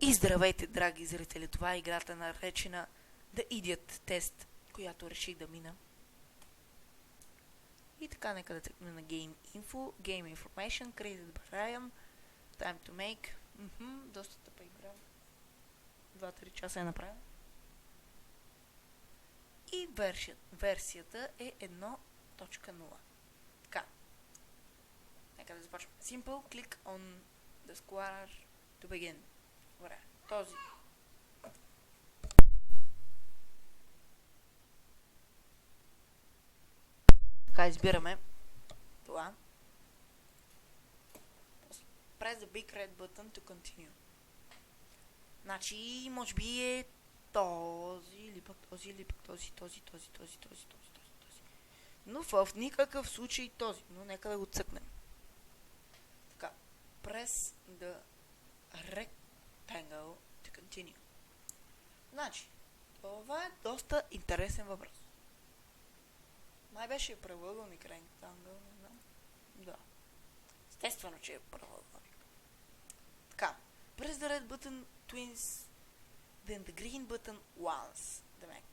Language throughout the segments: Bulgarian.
И здравейте, драги зрители! Това е играта наречена The Idiot Test, която реших да мина. И така, нека да тъкнем на Game Info, Game Information, Created by Ryan, Time to Make. Доста тъпа игра. 2-3 часа е направена. И версията е 1.0. Така. Нека да започваме. Simple, click on the square to begin. Добре, този. Така, избираме това. Press the big red button to continue. Значи, може би е този, или пък този, или пък този. Но в никакъв случай този. Но нека да го цъкнем. Така. Press the rectangle to continue. Значи, това е доста интересен въпрос. Май беше правоъгълник rectangle, не знам. Да. Естествено, че е правоъгълник. Така. Press the red button twins, then the green button once. Демек,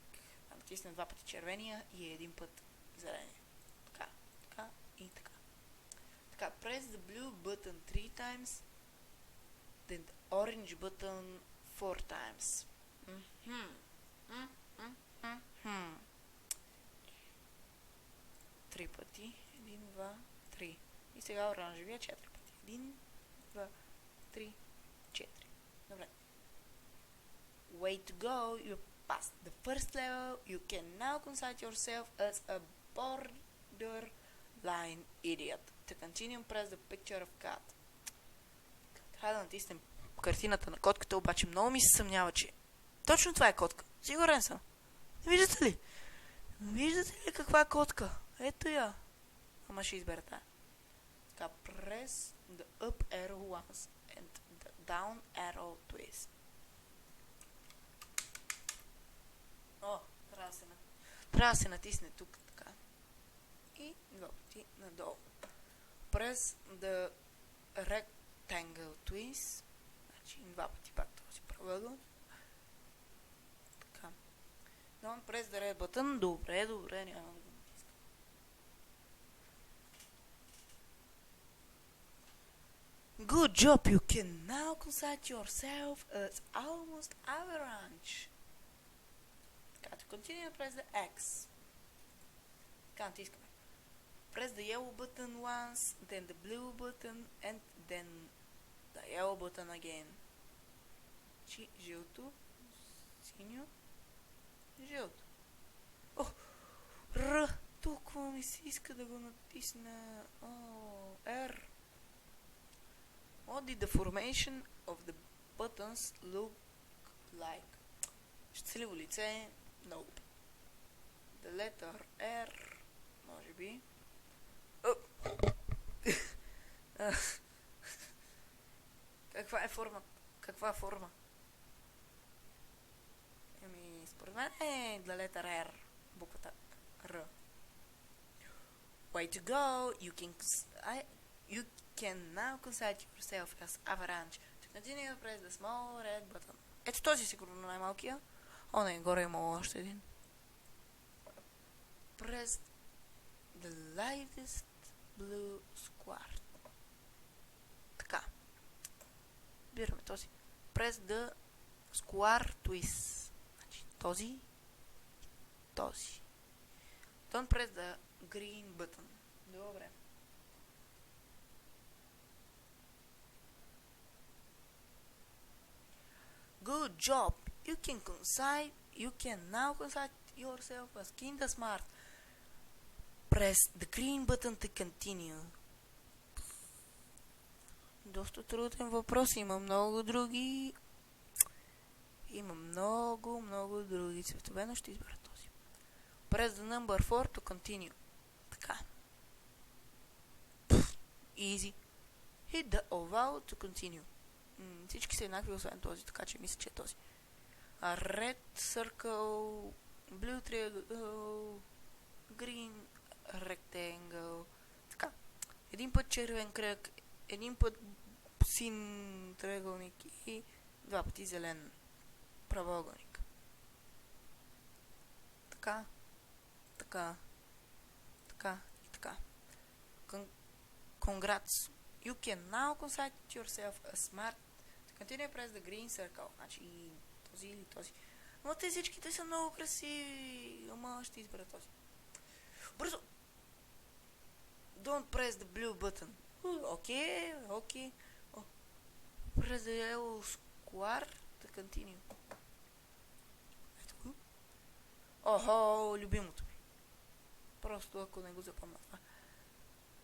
да натиснем два пъти червения и един път зеления. Така, така и така. Така, press the blue button 3 times, then the orange button 4 times. Три пъти. 1, 2, 3. И сега оранжевия 4 пъти. 1, 2, 3, 4. Добре. Way to go. You passed the first level. You can now consider yourself as a borderline idiot. To continue, press the picture of cat. Трябва да натиснем картината на котката, обаче много ми се съмнява, че точно това е котка. Сигурен съм. Виждате ли? Виждате ли каква котка? Ето я. Ама ще избера тая. Така, press the up arrow once and the down arrow twice. О, трябва да се натисне тук, така. И два пъти надолу. Press the rectangle twice. Значи два пъти пак този правъгъл. Така. Don't press the red button. Добре, няма да го натискам. Good job! You can now consider yourself as almost average. Така, to continue, press the X. Така, натискаме. Press the yellow button once, then the blue button, and then the yellow button again. Жълто, синьо, жълто. О, Р. Толкова ми се иска да го натисна. О, Р. What did the formation of the buttons look like? Щастливо лице? Nope. The letter R. Може би. Каква е форма? Каква форма? Еми, според мен е the letter R. Буквата R. Way to go! You can now consider yourself as avalanche. To continue, press the small red button. Ето този сигурно най-малкия. О, не, горе има още един. Press the lightest blue square. Така. Бираме този. Press the square twist. Значи този. Този. Don't press the green button. Добре. Good job! You can now consider yourself as kinda smart. Press the green button to continue. Доста труден въпрос. Има много други. Има много други цветове, но ще избера този. Press the number 4 to continue. Така. Easy. Hit the oval to continue. Всички са еднакви, освен този, така че мисля, че е този. Red circle, blue triangle, green rectangle. Така. Един път червен кръг, един път син триъгълник и 2 пъти зелен правоъгълник. Така, така, така и така. Congrats. You can now consider yourself a smart. Continue press the green circle. Значи този или този. Но те всичките са много красиви. Ама ще избера този. Бързо! Don't press the blue button. Окей. Press the yellow square to continue. Ето го. Охо, любимото ми. Просто ако не го запомня това.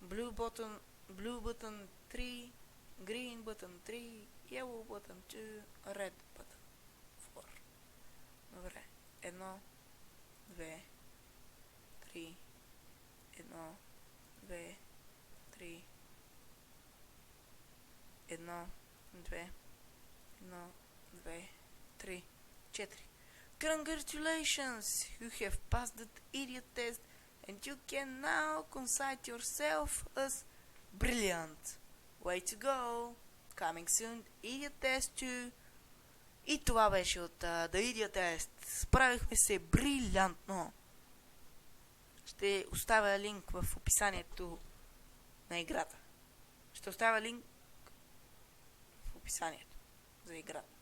Blue button 3, green button 3, yellow button 2, red button 4. Добре. 1, 2, 3, 1, 2, 3, 1, 2, 1, 2, 3, 4. Congratulations! You have passed the idiot test and you can now consider yourself as brilliant. Way to go! Coming soon, Idiot Test 2. И това беше от The Idiot Test. Справихме се брилянтно. Ще оставя линк в описанието на играта. Ще оставя линк в описанието за играта.